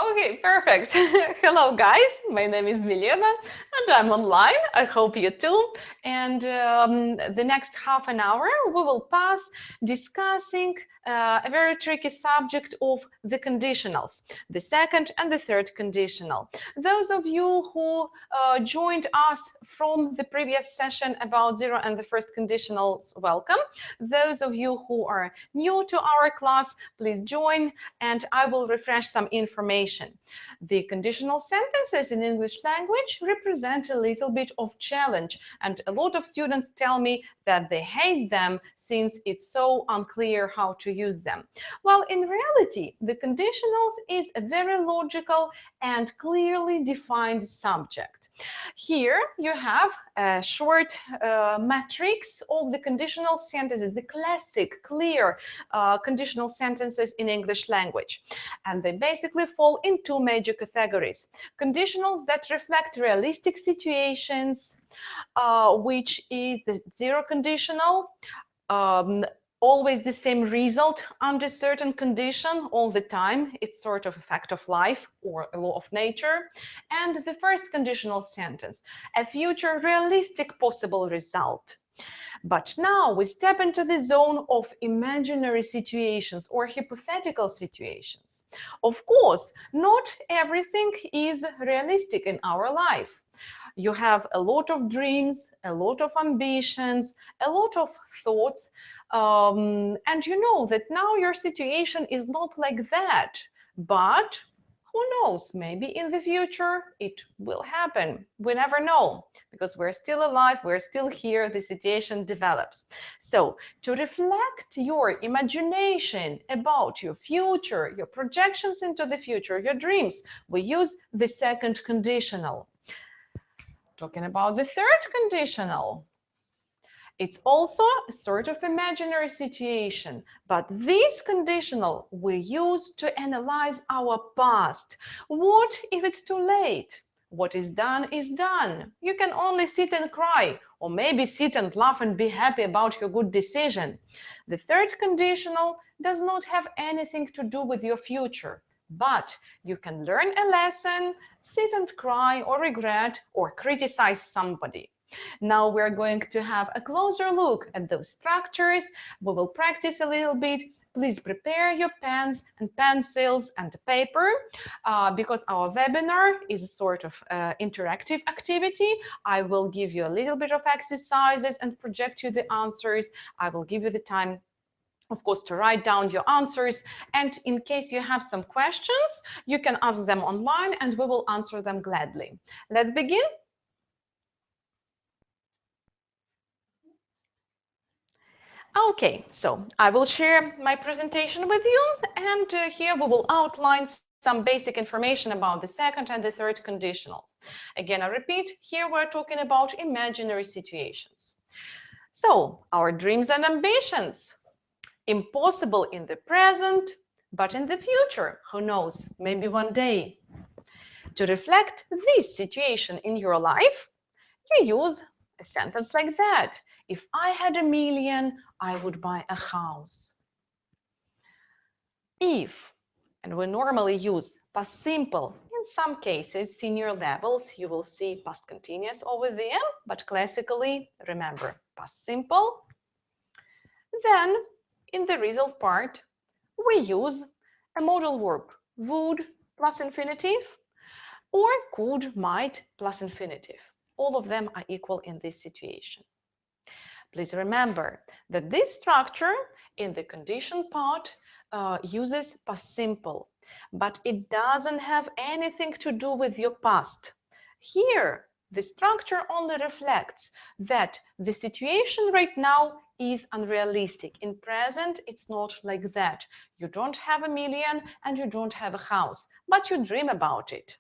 Okay, perfect. Hello, guys. My name is Milena and I'm online. I hope you too. And the next half an hour, we will pass discussing a very tricky subject of the conditionals, the second and the third conditional. Those of you who joined us from the previous session about zero and the first conditionals, welcome. Those of you who are new to our class, please join and I will refresh some information. The conditional sentences in English language represent a little bit of challenge, and a lot of students tell me that they hate them since it's so unclear how to use them. Well, in reality, the conditionals is a very logical and clearly defined subject. Here you have a short matrix of the conditional sentences, the classic, clear conditional sentences in English language. And they basically fall in two major categories. Conditionals that reflect realistic situations, which is the zero conditional, always the same result under certain condition all the time. It's sort of a fact of life or a law of nature. And the first conditional sentence, a future realistic possible result. But now we step into the zone of imaginary situations or hypothetical situations. Of course, not everything is realistic in our life. You have a lot of dreams, a lot of ambitions, a lot of thoughts, and you know that now your situation is not like that. But who knows, maybe in the future it will happen. We never know, because we're still alive, we're still here, the situation develops. So to reflect your imagination about your future, your projections into the future, your dreams, we use the second conditional. Talking about the third conditional, it's also a sort of imaginary situation, but this conditional we use to analyze our past. What if it's too late? What is done is done. You can only sit and cry, or maybe sit and laugh and be happy about your good decision. The third conditional does not have anything to do with your future, but you can learn a lesson, sit and cry or regret or criticize somebody. Now we're going to have a closer look at those structures. We will practice a little bit. Please prepare your pens and pencils and paper because our webinar is a sort of interactive activity. I will give you a little bit of exercises and project you the answers. I will give you the time, of course, to write down your answers. And in case you have some questions, you can ask them online and we will answer them gladly. Let's begin. Okay, so I will share my presentation with you, and here we will outline some basic information about the second and the third conditionals. Again, I repeat, here we're talking about imaginary situations. So, our dreams and ambitions, impossible in the present, but in the future, who knows, maybe one day. To reflect this situation in your life, you use a sentence like that. If I had $1 million, I would buy a house. If, and we normally use past simple. In some cases, senior levels, you will see past continuous over there, but classically, remember, past simple. Then, in the result part, we use a modal verb, would plus infinitive, or could, might plus infinitive. All of them are equal in this situation. Please remember that this structure in the condition part uses past simple, but it doesn't have anything to do with your past. Here, the structure only reflects that the situation right now is unrealistic. In present, it's not like that. You don't have $1 million and you don't have a house, but you dream about it.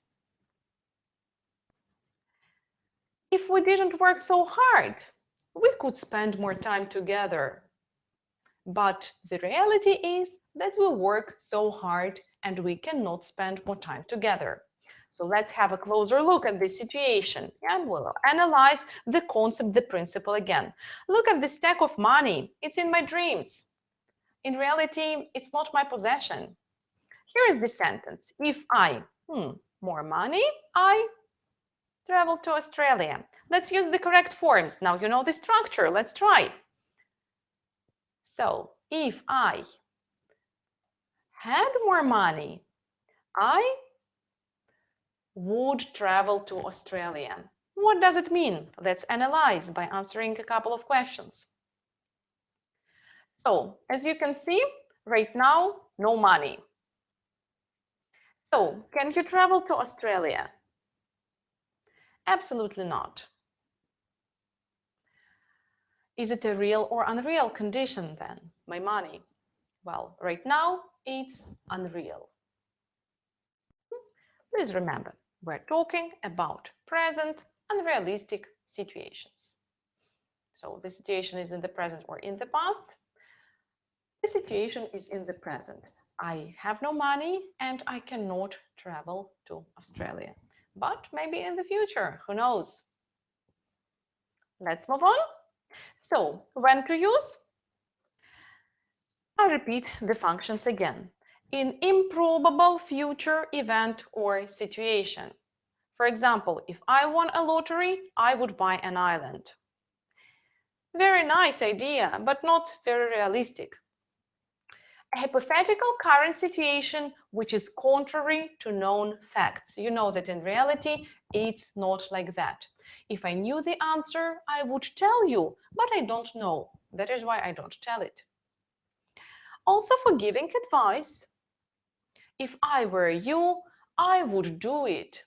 If we didn't work so hard, we could spend more time together. But the reality is that we work so hard and we cannot spend more time together. So let's have a closer look at this situation and we'll analyze the concept, the principle again. Look at the stack of money. It's in my dreams. In reality, it's not my possession. here is the sentence. If I, more money, I travel to Australia. Let's use the correct forms. Now you know the structure. Let's try. So, if I had more money, I would travel to Australia. What does it mean? Let's analyze by answering a couple of questions. So, as you can see, right now, no money. So, can you travel to Australia? Absolutely not. Is it a real or unreal condition then, my money? Well, right now, it's unreal. Please remember, we're talking about present unrealistic situations. So the situation is in the present or in the past. The situation is in the present. I have no money and I cannot travel to Australia. But maybe in the future, who knows? Let's move on. So, when to use? I repeat the functions again. In improbable future event or situation. For example, if I won a lottery, I would buy an island. Very nice idea, but not very realistic. A hypothetical current situation which is contrary to known facts. You know that in reality, it's not like that. If I knew the answer, I would tell you, but I don't know. That is why I don't tell it. Also for giving advice. If I were you, I would do it.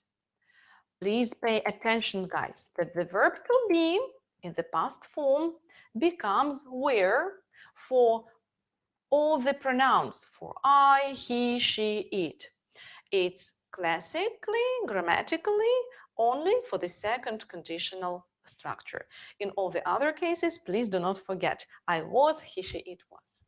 Please pay attention, guys, that the verb to be in the past form becomes were for all the pronouns, for I, he, she, it. It's classically, grammatically, only for the second conditional structure. In all the other cases, please do not forget, I was, he, she, it was.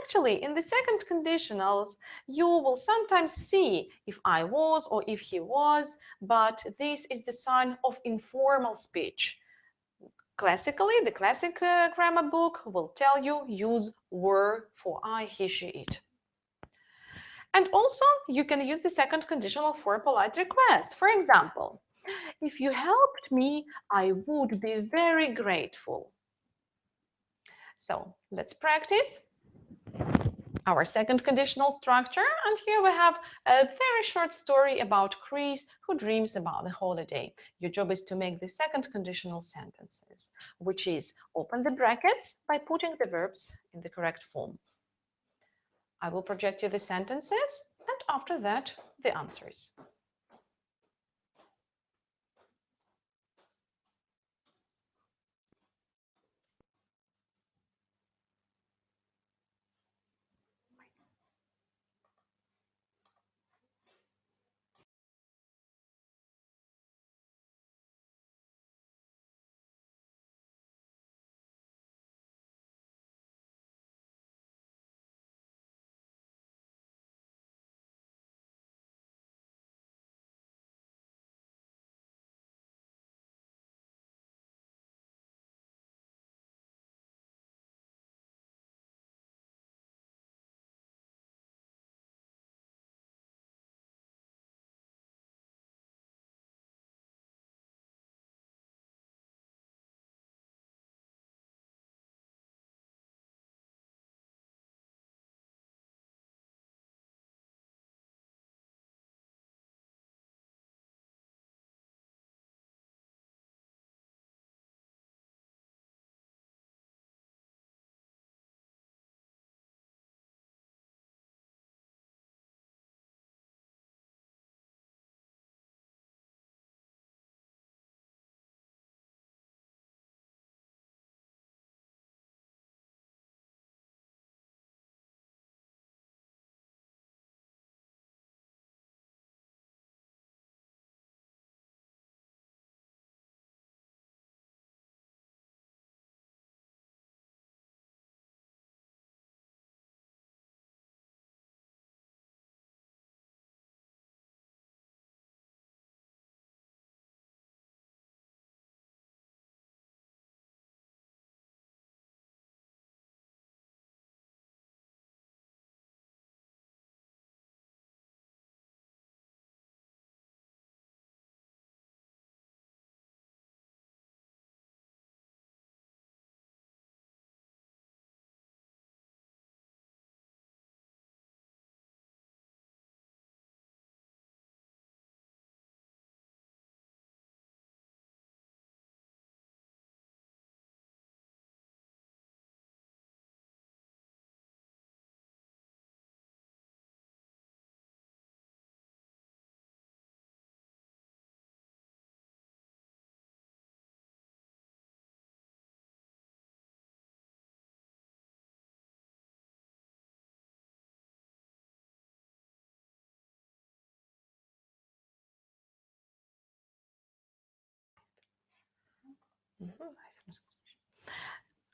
Actually, in the second conditionals, you will sometimes see if I was or if he was, but this is the sign of informal speech. Classically, the classic grammar book will tell you use were for I, he, she, it. And also, you can use the second conditional for a polite request. For example, if you helped me, I would be very grateful. So let's practice our second conditional structure. And here we have a very short story about Chris who dreams about the holiday. Your job is to make the second conditional sentences, which is open the brackets by putting the verbs in the correct form. I will project you the sentences and after that, the answers.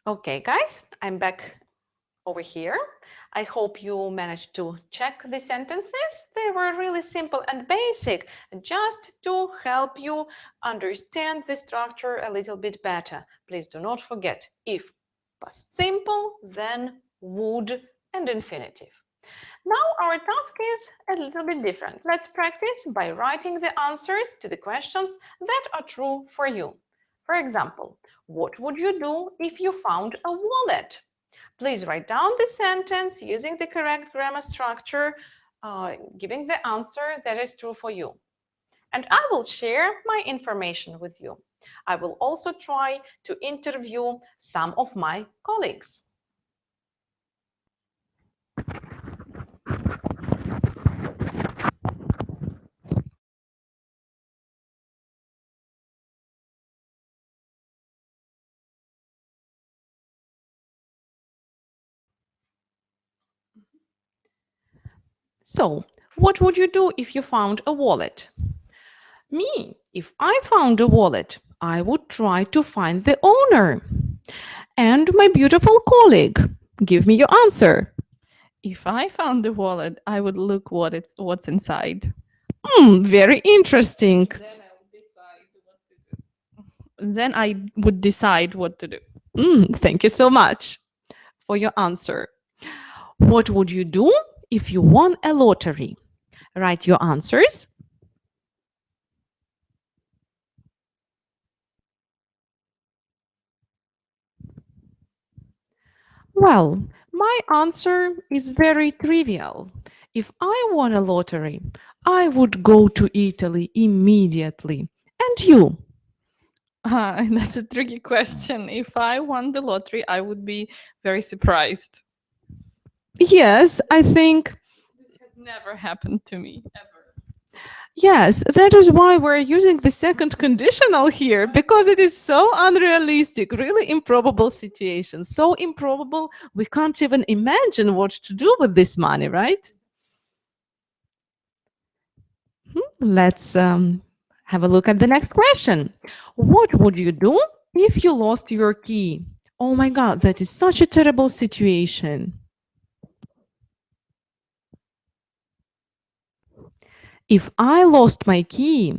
Okay, guys, I'm back over here. I hope you managed to check the sentences. They were really simple and basic, just to help you understand the structure a little bit better. Please do not forget, if past simple, then would and infinitive. Now our task is a little bit different. Let's practice by writing the answers to the questions that are true for you. For example, what would you do if you found a wallet? Please write down the sentence using the correct grammar structure, giving the answer that is true for you. And I will share my information with you. I will also try to interview some of my colleagues. So, what would you do if you found a wallet? Me, if I found a wallet, I would try to find the owner. And my beautiful colleague, give me your answer. If I found the wallet, I would look what's inside. Very interesting. Then I would decide what to do. Thank you so much for your answer. What would you do if you won a lottery? Write your answers. Well, my answer is very trivial. If I won a lottery, I would go to Italy immediately. And you? That's a tricky question. If I won the lottery, I would be very surprised. Yes, I think. This has never happened to me, ever. Yes, that is why we're using the second conditional here, because it is so unrealistic, really improbable situation. So improbable, we can't even imagine what to do with this money, right? Let's have a look at the next question. What would you do if you lost your key? Oh my God, that is such a terrible situation. If I lost my key,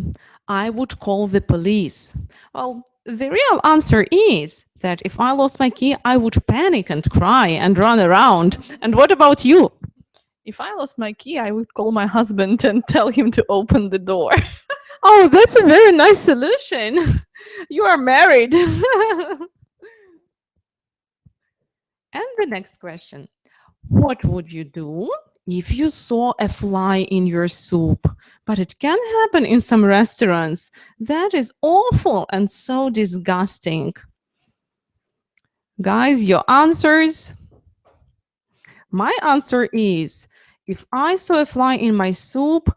I would call the police. Well, the real answer is that if I lost my key, I would panic and cry and run around. And what about you? If I lost my key, I would call my husband and tell him to open the door. Oh, that's a very nice solution. You are married. And the next question. What would you do if you saw a fly in your soup? But it can happen in some restaurants. That is awful and so disgusting. Guys, your answers? My answer is if I saw a fly in my soup,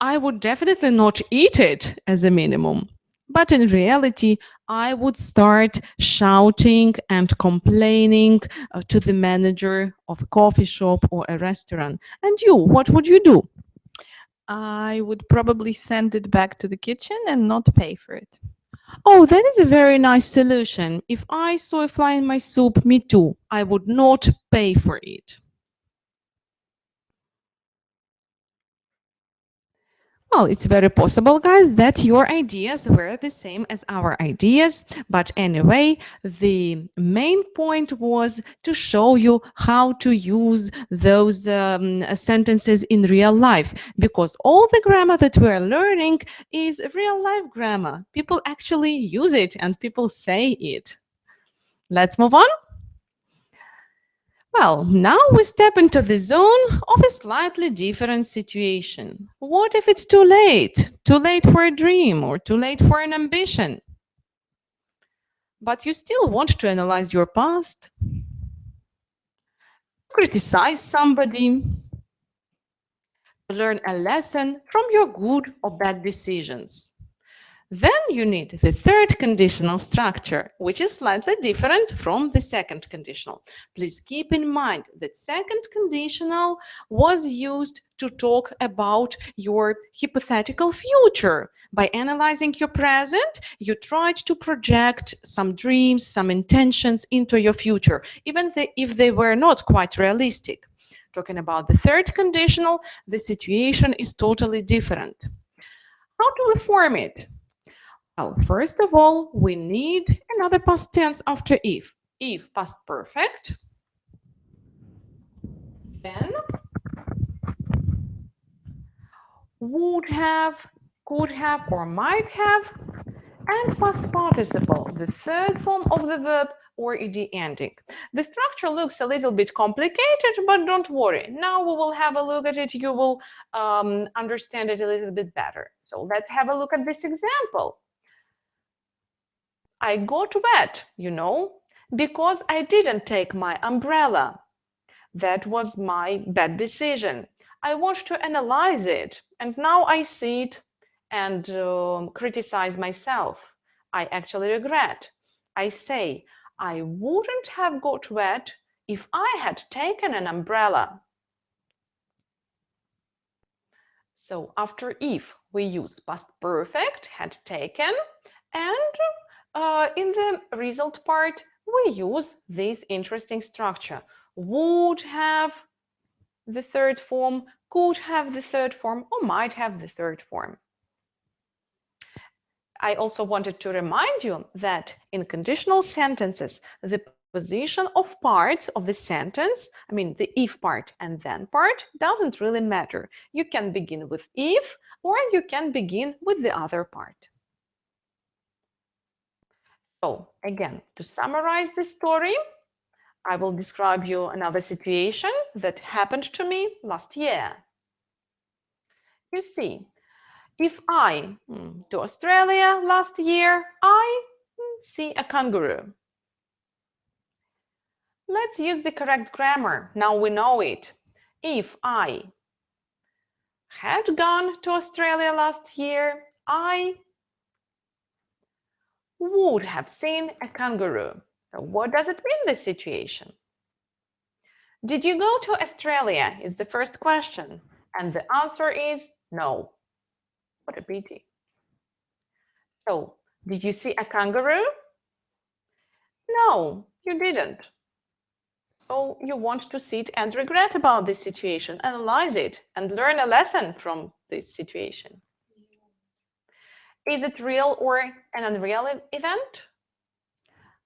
I would definitely not eat it as a minimum. But in reality, I would start shouting and complaining to the manager of a coffee shop or a restaurant. And you, what would you do? I would probably send it back to the kitchen and not pay for it. Oh, that is a very nice solution. If I saw a fly in my soup, me too. I would not pay for it. Well, it's very possible, guys, that your ideas were the same as our ideas. But anyway, the main point was to show you how to use those sentences in real life, because all the grammar that we're learning is real life grammar. People actually use it and people say it. Let's move on. Well, now we step into the zone of a slightly different situation. What if it's too late? Too late for a dream or too late for an ambition? But you still want to analyze your past, criticize somebody, to learn a lesson from your good or bad decisions. Then you need the third conditional structure, which is slightly different from the second conditional. Please keep in mind that second conditional was used to talk about your hypothetical future. By analyzing your present, you tried to project some dreams, some intentions into your future, even if they were not quite realistic. Talking about the third conditional, the situation is totally different. How do we form it? Well, first of all, we need another past tense after if. If past perfect, then would have, could have, or might have, and past participle, the third form of the verb or ed ending. The structure looks a little bit complicated, but don't worry. Now we will have a look at it. You will understand it a little bit better. So let's have a look at this example. I got wet, because I didn't take my umbrella. That was my bad decision. I want to analyze it, and now I see it and criticize myself. I actually regret. I say, I wouldn't have got wet if I had taken an umbrella. So after if, we use past perfect, had taken, and in the result part, we use this interesting structure. Would have the third form, could have the third form, or might have the third form. I also wanted to remind you that in conditional sentences, the position of parts of the sentence, the if part and then part, doesn't really matter. You can begin with if, or you can begin with the other part. So again, to summarize the story, I will describe you another situation that happened to me last year. You see, if I to Australia last year, I see a kangaroo. Let's use the correct grammar. Now we know it. If I had gone to Australia last year, I would have seen a kangaroo. So what does it mean, this situation? Did you go to Australia is the first question. And the answer is no. What a pity. So, did you see a kangaroo? No, you didn't. So you want to sit and regret about this situation, analyze it, and learn a lesson from this situation. Is it real or an unreal event?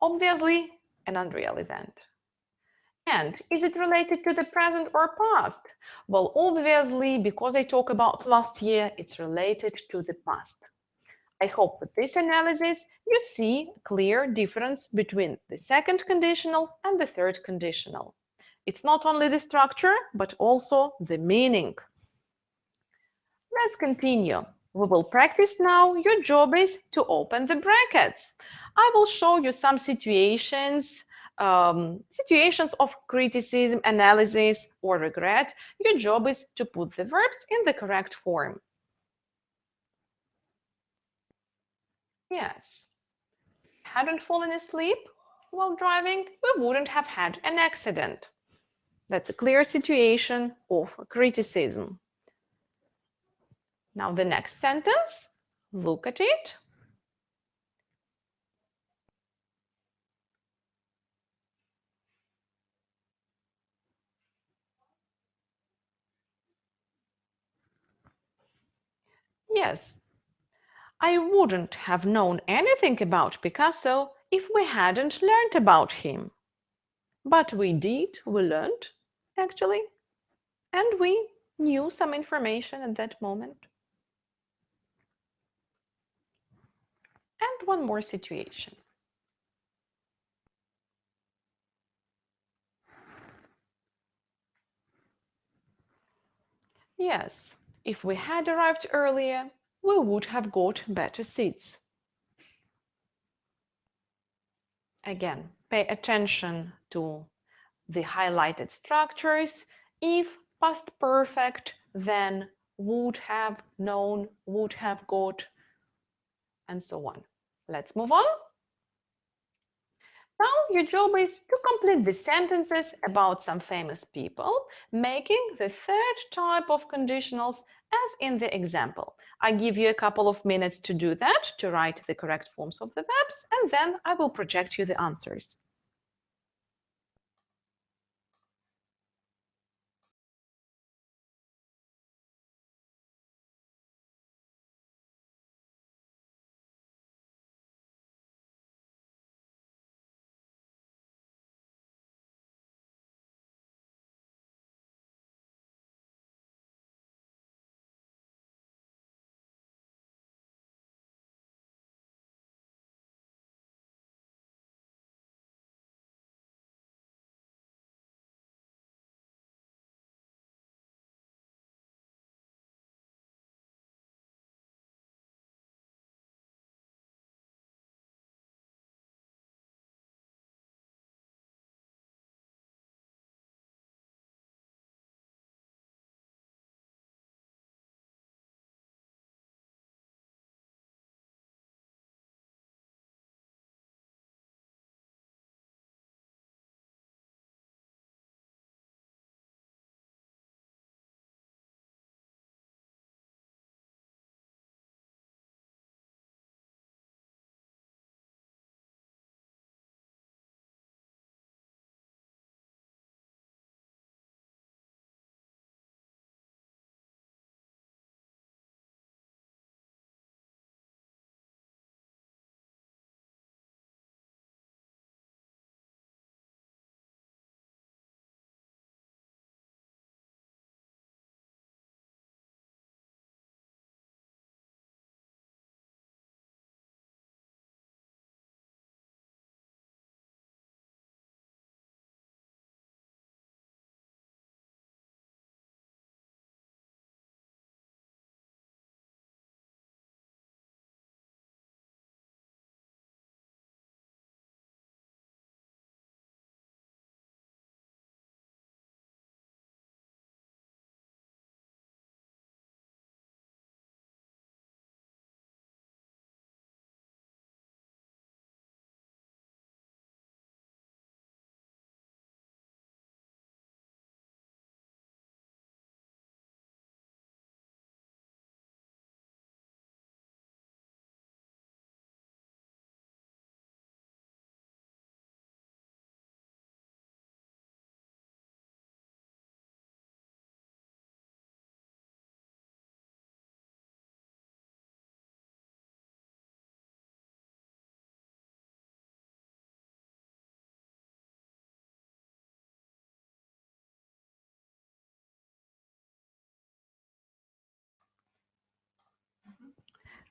Obviously, an unreal event. And is it related to the present or past? Well, obviously, because I talk about last year, it's related to the past. I hope with this analysis you see a clear difference between the second conditional and the third conditional. It's not only the structure, but also the meaning. Let's continue. We will practice now. Your job is to open the brackets. I will show you some situations of criticism, analysis, or regret. Your job is to put the verbs in the correct form. Yes. Hadn't fallen asleep while driving, we wouldn't have had an accident. That's a clear situation of criticism. Now the next sentence, look at it. Yes, I wouldn't have known anything about Picasso if we hadn't learned about him. But we learned, actually, and we knew some information at that moment. And one more situation. Yes, if we had arrived earlier, we would have got better seats. Again, pay attention to the highlighted structures. If past perfect, then would have known, would have got. and so on. Let's move on. Now your job is to complete the sentences about some famous people, making the third type of conditionals as in the example. I give you a couple of minutes to do that, to write the correct forms of the verbs, and then I will project you the answers.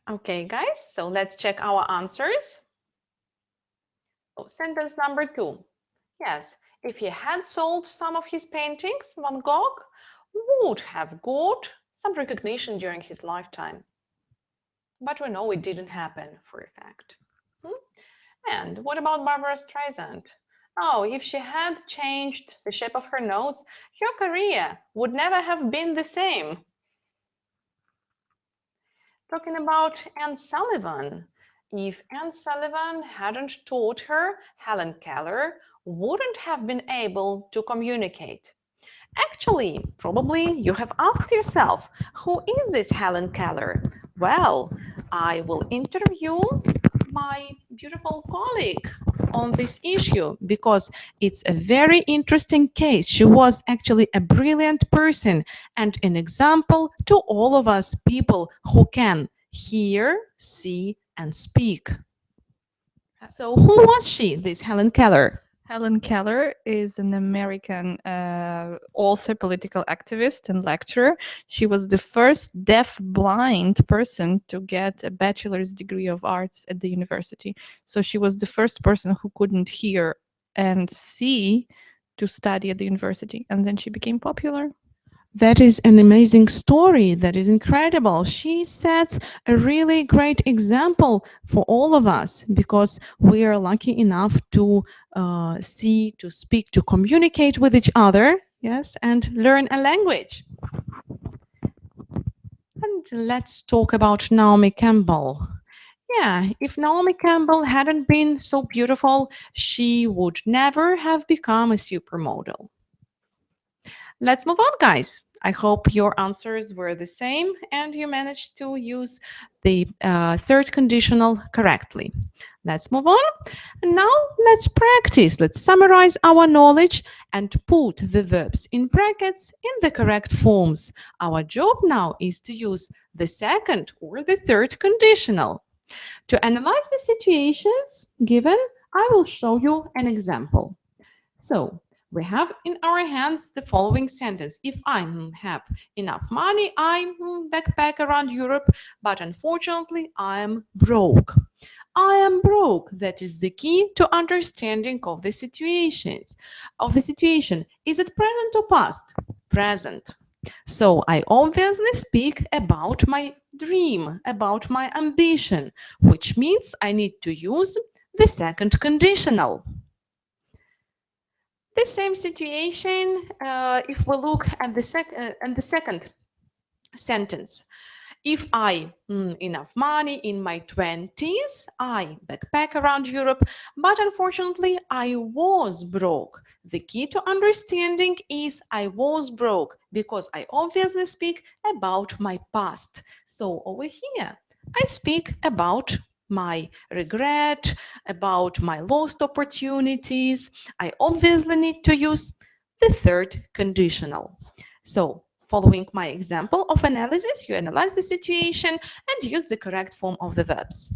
Okay, guys, so let's check our answers. Oh, sentence number 2. Yes, if he had sold some of his paintings, Van Gogh would have got some recognition during his lifetime. But we know it didn't happen for a fact. Hmm? And what about Barbara Streisand? Oh, if she had changed the shape of her nose, her career would never have been the same. Talking about Anne Sullivan. If Anne Sullivan hadn't taught her, Helen Keller wouldn't have been able to communicate. Actually, probably you have asked yourself, who is this Helen Keller? Well, I will interview my beautiful colleague on this issue because it's a very interesting case. She was actually a brilliant person and an example to all of us people who can hear, see, and speak. So, who was she, this Helen Keller? Helen Keller is an American author, political activist, and lecturer. She was the first deaf-blind person to get a bachelor's degree of arts at the university. So she was the first person who couldn't hear and see to study at the university, and then she became popular. That is an amazing story. That is incredible. She sets a really great example for all of us because we are lucky enough to see, to speak, to communicate with each other, yes, and learn a language. And let's talk about Naomi Campbell. Yeah, if Naomi Campbell hadn't been so beautiful, she would never have become a supermodel. Let's move on, guys. I hope your answers were the same and you managed to use the third conditional correctly. Let's move on. And now let's practice. Let's summarize our knowledge and put the verbs in brackets in the correct forms. Our job now is to use the second or the third conditional. To analyze the situations given, I will show you an example. So we have in our hands the following sentence. If I have enough money, I backpack around Europe, but unfortunately I am broke. I am broke. That is the key to understanding of the situations. Of the situation. Is it present or past? Present. So I obviously speak about my dream, about my ambition, which means I need to use the second conditional. The same situation if we look at the second sentence. If I enough money in my 20s, I backpack around Europe, but unfortunately I was broke. The key to understanding is I was broke because I obviously speak about my past. So over here, I speak about my regret, about my lost opportunities. I obviously need to use the third conditional. So following my example of analysis, you analyze the situation and use the correct form of the verbs.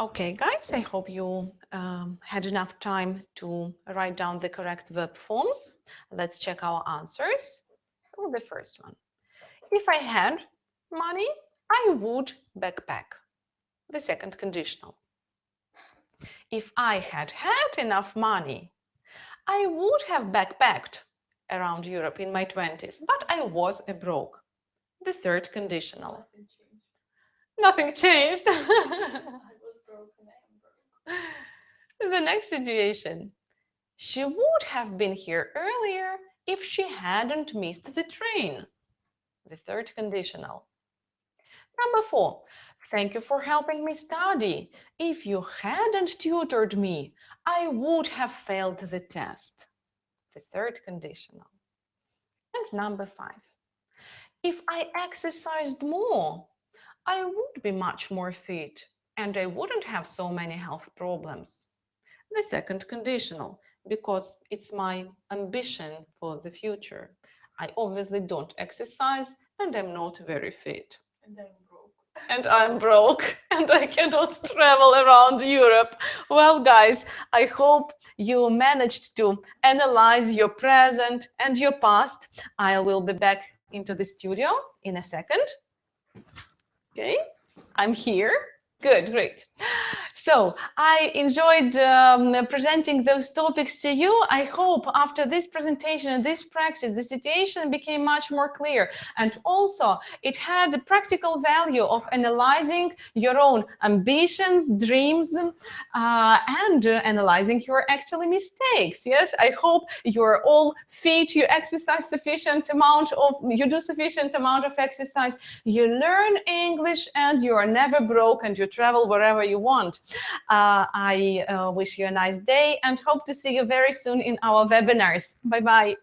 Okay, guys, I hope you had enough time to write down the correct verb forms. Let's check our answers. Oh, the first one. If I had money, I would backpack. The second conditional. If I had enough money, I would have backpacked around Europe in my 20s, but I was a broke. The third conditional. Nothing changed. The next situation. She would have been here earlier if she hadn't missed the train. The third conditional. Number 4. Thank you for helping me study. If you hadn't tutored me, I would have failed the test. The third conditional. And number 5. If I exercised more, I would be much more fit and I wouldn't have so many health problems. The second conditional, because it's my ambition for the future. I obviously don't exercise and I'm not very fit. And I'm broke and I cannot travel around Europe. Well, guys, I hope you managed to analyze your present and your past. I will be back into the studio in a second. Okay, I'm here. Good, great. So I enjoyed presenting those topics to you. I hope after this presentation and this practice, the situation became much more clear. And also it had a practical value of analyzing your own ambitions, dreams, and analyzing your actually mistakes. Yes, I hope you're all fit, you exercise sufficient amount of, you do sufficient amount of exercise, you learn English, and you are never broke, and you travel wherever you want. I wish you a nice day and hope to see you very soon in our webinars. Bye bye.